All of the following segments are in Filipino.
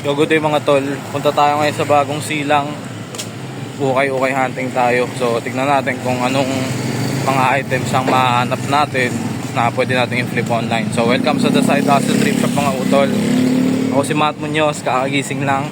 Yo, good day mga tol. Punta tayo ngayon sa bagong silang. Ukay-ukay hunting tayo. So tignan natin kung anong mga items ang mahanap natin na pwede natin i-flip online. So welcome sa The Side Hustle Trip Shop mga utol. Ako si Matt Munoz, kakagising lang.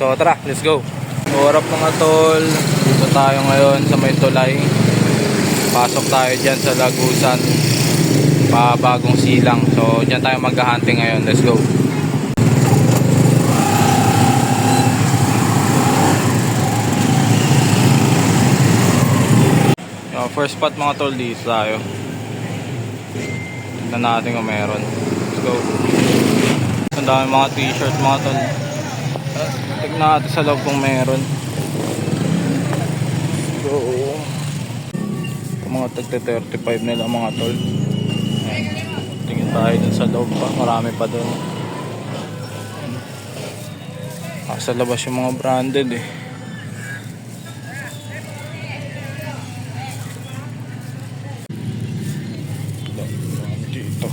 So tara, let's go. So harap mga tol, dito tayo ngayon sa may tulay. Pasok tayo dyan sa Lagusan, bagong silang. So dyan tayo mag-hunting ngayon. Let's go. First spot mga tol, dito tayo. Tignan natin kung meron. Let's go. Ang dami mga t-shirt mga tol. Tignan natin sa loob kung meron. So mga tagte 35 nila mga tol. Tingin tayo dun sa loob pa. Marami pa dun. Sa labas yung mga branded eh. Dito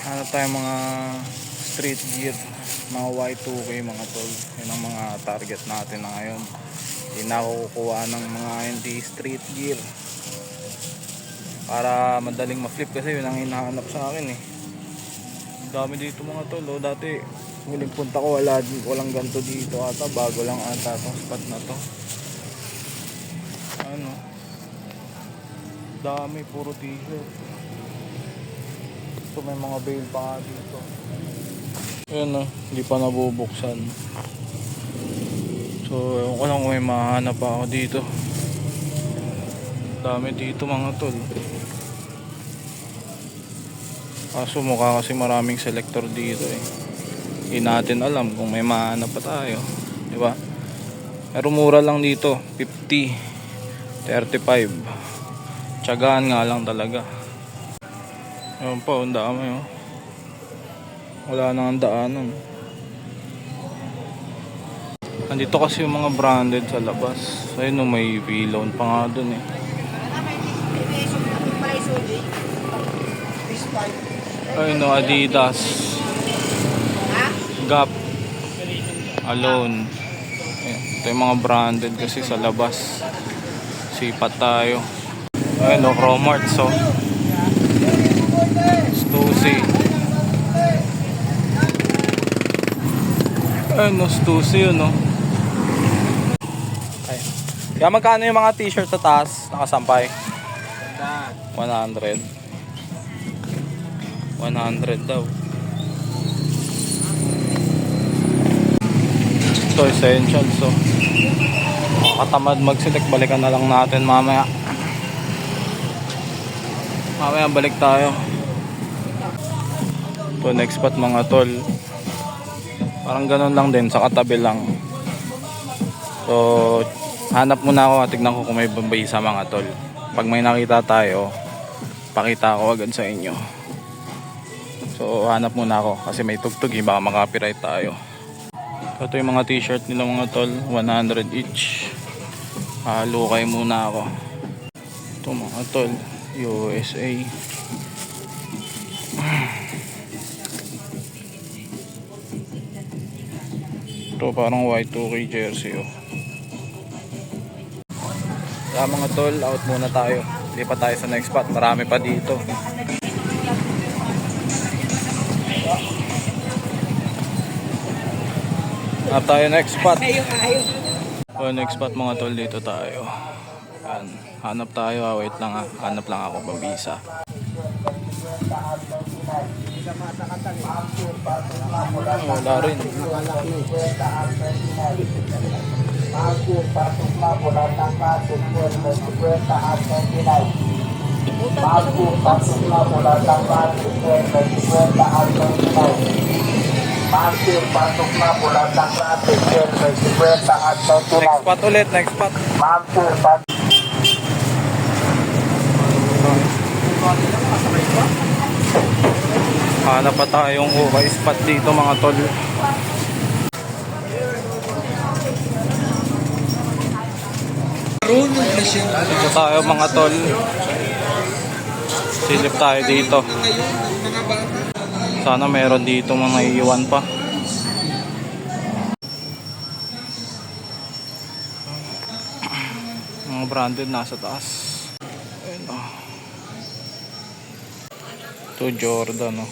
ano tayo mga street gear, mga Y2K mga tol. Yun ang mga target natin na ngayon. Hindi na ako kukuha ng mga hindi street gear para madaling ma-flip kasi yun ang hinahanap sa akin eh. Dami dito mga tol. O, dati huling punta ko walang ganito dito ata. Bago lang ata itong spot na to. Ano, dami, puro t-shirt. So may mga bail pa dito. Ayan o, hindi pa nabubuksan. So ewan ko lang kung may mahanap pa ako dito. Dami dito mga tol. Kaso mukha kasi maraming selector dito eh. Hindi natin alam kung may mahanap pa tayo, diba? Pero mura lang dito, 50, 35. Tiyagaan nga lang talaga. Ayun pa, ang dami oh. Wala na ang daanan. Nandito kasi yung mga branded sa labas. Ayun oh, may V-Loan pa nga dun eh. Ayun oh, Adidas, Gap, Alone. Ayun, ito yung mga branded kasi sa labas. Sipat tayo. Ayun o, Cromart, so Stussy. Ayun o, Stussy yun o. Kaya magkano yung mga t-shirt sa taas nakasampay? 100 daw. Ito essentials, so makakatamad mag-select. Balikan na lang natin mamaya. Mamaya balik tayo. So next spot mga tol, parang ganun lang din, sa katabi lang. So hanap muna ako, tignan ko kung may bambaysa mga tol. Pag may nakita tayo, pakita ko agad sa inyo. So hanap muna ako kasi may tugtog eh, baka makapiright tayo. Ito yung mga t-shirt nila mga tol, 100 each. Lukay muna ako. Ito mga tol, USA. Ito parang Y2K jersey oh. Kaya mga tol, out muna tayo. Lipat tayo sa next spot, marami pa dito. Hanap tayo next spot. So next spot mga tol, dito tayo. Yan. Hanap tayo, wait lang ha. Hanap lang ako pambisa. Wala rin. Next spot ulit, next spot. Hanap pa tayong okay spot dito mga tol. Dito tayo mga tol. Silip tayo dito. Sana meron dito mga iiwan pa. Mga branded nasa taas. Ayun, oh. Ito Jordan, oh.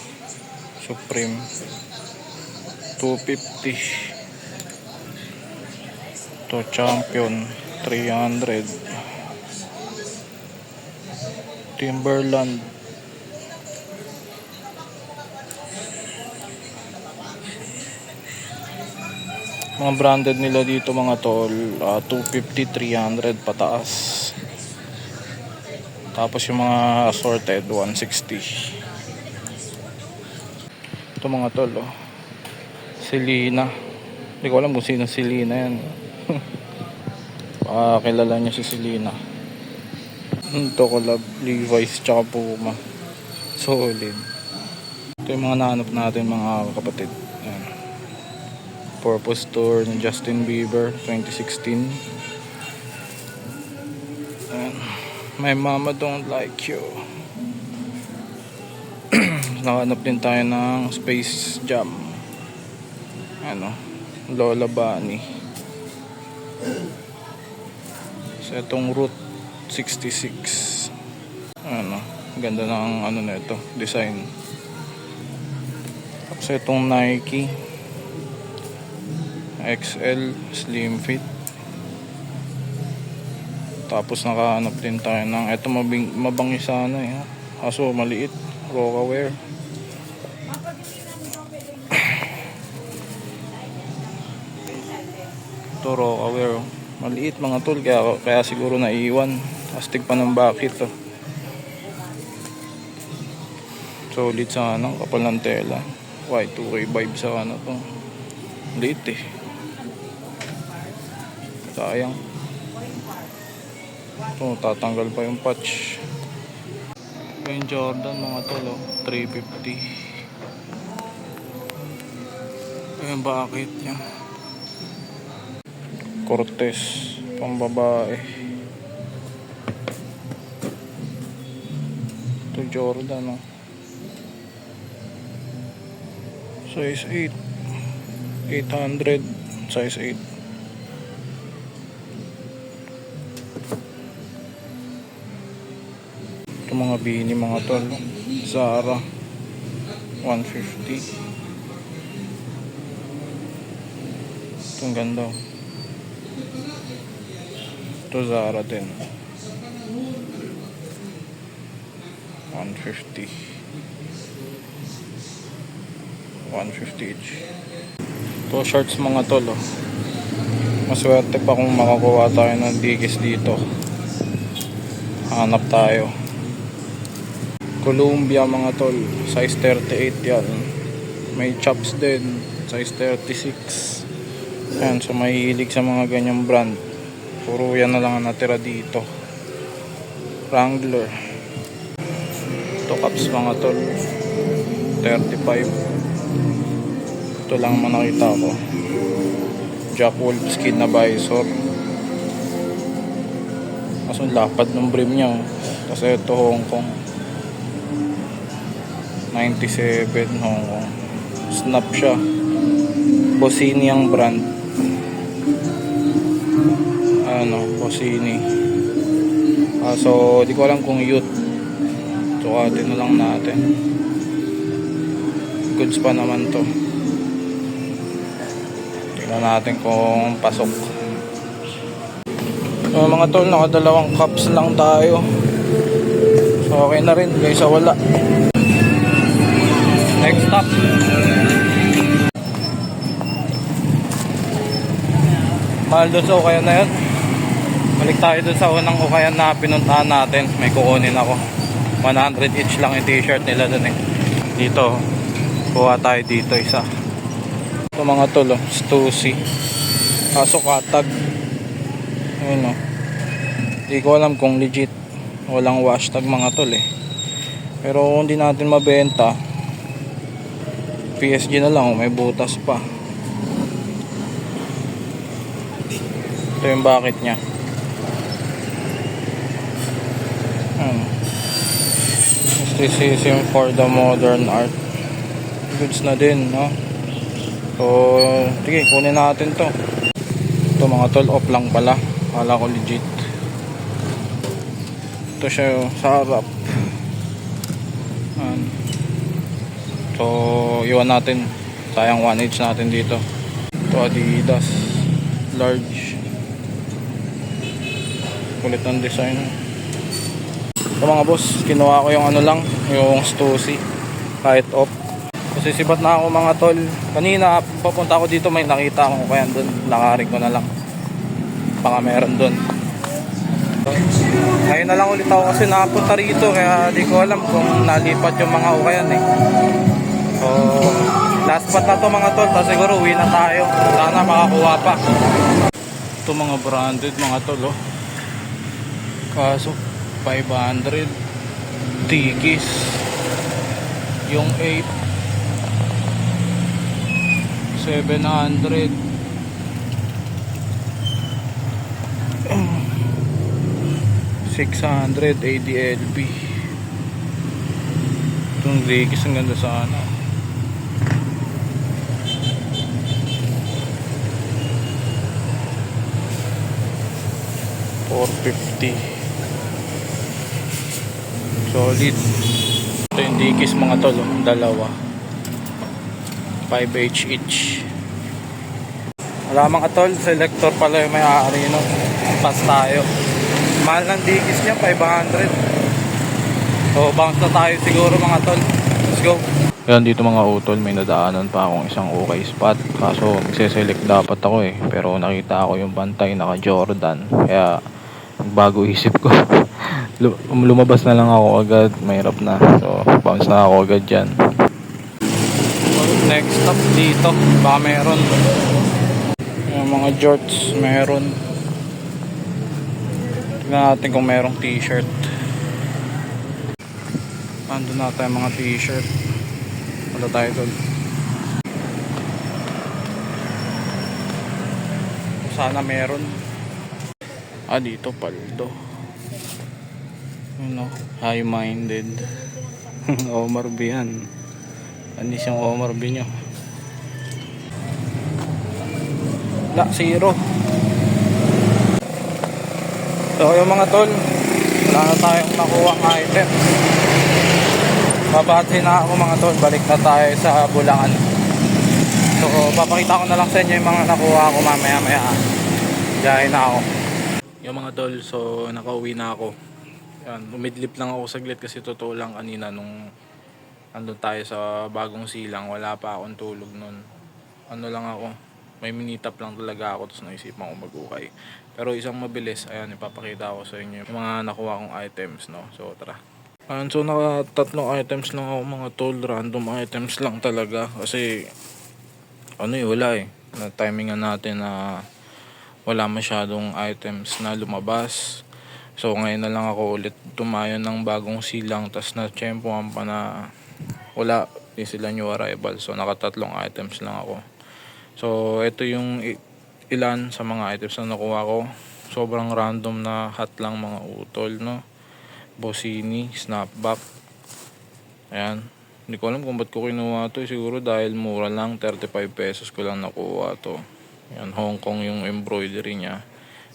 Supreme 250. Ito Champion 300. Timberland mga branded nila dito mga tol, 250, 300 pataas. Tapos yung mga assorted 160. Ito mga tol, oh. Selena. Hindi ko alam kung sino Selena yan. Kilala niya si Selena. Ito collab Levi's tsaka Puma. Solid. Ito yung mga nahanap natin mga kapatid. Ayan. Purpose Tour ni Justin Bieber 2016. Ayan. My Mama Don't Like You. Nakahanap din tayo ng Space Jam. Ano, Lola Bunny. So itong Route 66. Ano, ganda ng ano na ito, design. Tapos itong Nike XL Slim Fit. Tapos nakahanap din tayo ng ito, mabangi sana eh. Kaso maliit, Rocawear. Ito Rocawear, maliit mga tol, kaya siguro naiiwan. Astig pa ng bakit to. Solid sa ano, kapal ng tela. Y2K vibe sa ano to. Maliit eh. Sayang. Ito, tatanggal pa yung patch. Yung Jordan mga tol, oh, 350. Yung bakit niya. Cortez, pang babae. Ito Jordan, oh. Size 8. 800. Size 8. Ito mga bini mga tol. Zara 150. Itong ganda. Ito Zara din 150. 150 each. Ito shorts mga tol, oh. Maswerte pa kung makakuha tayo ng digis dito. Hanap tayo. Columbia mga tol, size 38 yan. May chops din, size 36. Ayan, so mahilig sa mga ganyang brand. Puro yan na lang ang natira dito. Wrangler. Ito caps mga tol, 35. Ito lang man nakita ko. Jack Wolf skin na visor. Kaso lapad ng brim niya, oh. Kasi ito Hong Kong 97 Hong Kong. Snap siya. Bossini ang brand. Ano, Bossini. So di ko alam kung youth. Sukatin na lang natin. Goods pa naman to. Tingnan natin kung pasok. So mga tol, nakadalawang cups lang tayo. So okay na rin guys, wala. Next stop. Mahal doon sa ukayan na yun. Balik tayo doon sa unang ukayan na pinuntahan natin. May kukunin ako. 100 each lang yung t-shirt nila doon eh. Dito, kuha tayo dito isa. Ito mga tol, oh, Stussy. Kaso katag. Ayun, oh. Hindi ko alam kung legit. Walang wash tag mga tol eh. Pero kung hindi natin mabenta, PSG na lang, oh, may butas pa. Ito yung bakit niya. Mysticism for the modern art. goods na din, no? So sige, kunin natin to. Ito mga tol, off lang pala, kala ko legit. Ito siya sa harap. So iwan natin, sayang 1H natin dito. Ito Adidas large, kulit ng design. Ito mga boss, kinuha ko yung ano lang, yung Stussy kahit off kasi sibat na ako mga tol. Kanina papunta ako dito, may nakita ako kaya doon lakarin ko na lang, baka meron doon. Ngayon na lang ulit ako kasi nakapunta rito, kaya di ko alam kung nalipat yung mga ukayan eh. So last spot na to mga tol, tapos siguro uwi na tayo, sana makakuha pa. Ito mga branded mga tol, oh. Kaso 500 Dickies yung 8, 700, 600 ADLB. Itong Dickies ang ganda sana. $450 solid. Ito yung Dickies mga tol, oh. Dalawa 5H each. Wala mga tol, selector pala yung may-ari, no? Pas tayo. Mahal ng Dickies niya, 500. So bounce na tayo siguro mga tol. Let's go. Yan dito mga utol, may nadaanan pa akong isang okay spot. Kaso magse-select dapat ako eh. Pero nakita ako yung bantay naka Jordan, kaya bago isip ko. Lumabas na lang ako agad, mahirap na. So bounce na ako agad dyan. Next stop dito, baka meron. Yung mga jorts meron. Tignan natin kung merong t-shirt. Andun na tayo mga t-shirt. Wala tayo doon. Sana meron. Dito paldo. Ano, high-minded. Omar B yan. Anis yung Omar B nyo. Wala, zero. So yung mga tol, wala na tayong nakuha ng item. Babati na ako mga tol, balik na tayo sa Bulacan. So papakita ko na lang sa inyo yung mga nakuha ko mamaya maya. Diyahin na ako. Yung mga tol, so nakauwi na ako. Yan, umidlip lang ako saglit kasi totoo lang kanina nung andun tayo sa Bagong Silang, wala pa akong tulog nun. Ano lang ako, may minitap lang talaga ako, tapos naisipan ko mag-ukay. Pero isang mabilis, ayan, ipapakita ko sa inyo yung mga nakuha kong items, no? So tara. Ayan, so nakatatlong items lang ako mga tol, random items lang talaga. Kasi ano wala na timingan natin na wala masyadong items na lumabas. So ngayon na lang ako ulit tumayo ng Bagong Silang, tas na tsempohan pa na wala din sila new arrival. So nakatatlong items lang ako. So ito yung ilan sa mga items na nakuha ko. Sobrang random na hat lang mga utol, no? Bossini, snapback. Ayan, hindi ko alam kung ba't ko kinuha to. Siguro dahil mura lang, 35 pesos ko lang nakuha to. Ayan, Hong Kong yung embroidery niya.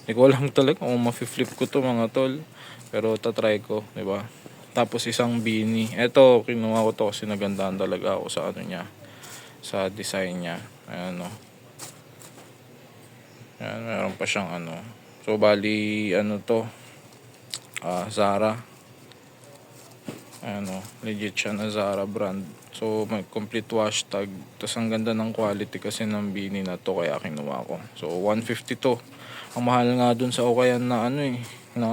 Hindi ko alam talaga kung ma-flip ko to mga tol, pero tatry ko, diba? Tapos isang beanie. Ito, kinuha ko to kasi nagandahan talaga ako sa ano niya, sa design niya. Ayan, no? Ayan, meron pa siyang ano. So bali ano to, Zara. Ayan, no? Legit siya na Zara brand. So may complete wash tag. Tapos ang ganda ng quality kasi ng beanie na to, kaya kinuha ko. So 150 to. Ang mahal nga dun sa Ukayan na ano na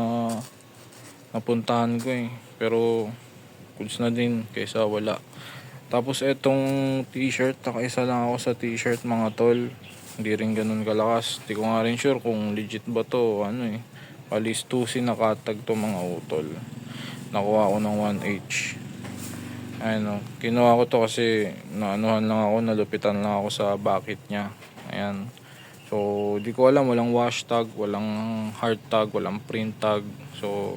napuntahan ko Pero goods na din kaysa wala. Tapos etong t-shirt, nakaisa lang ako sa t-shirt mga tol. Hindi rin ganun kalakas. Hindi ko nga rin sure kung legit ba to. Palis 2C nakatag to mga utol. Nakuha ko ng 1H. Ayan, kinuha ko to kasi naanuhan lang ako, nalupitan lang ako sa bucket niya. Ayan. So, di ko alam, walang wash tag, walang hard tag, walang print tag. So,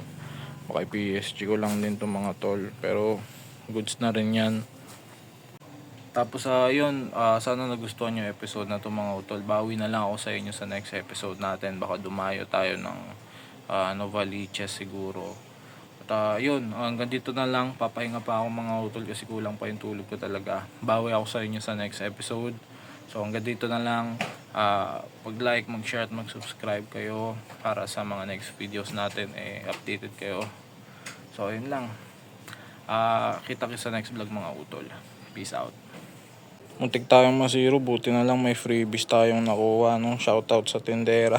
okay, PSG ko lang din to mga tol. Pero, goods na rin yan. Tapos yun, sana nagustuhan yung episode na to mga utol. Bawi na lang ako sa inyo sa next episode natin. Baka dumayo tayo ng Novaliches siguro. At yun, hanggang dito na lang. Papahinga pa ako mga utol kasi kulang pa yung tulog ko talaga. Bawi ako sa inyo sa next episode. So hanggang dito na lang. Pag-like, mag-share at mag-subscribe kayo para sa mga next videos natin updated kayo. So yun lang. Kita sa next vlog mga utol. Peace out. Muntik tayong masiro, buti na lang may freebies tayong nakuha, no? Shoutout sa tindera.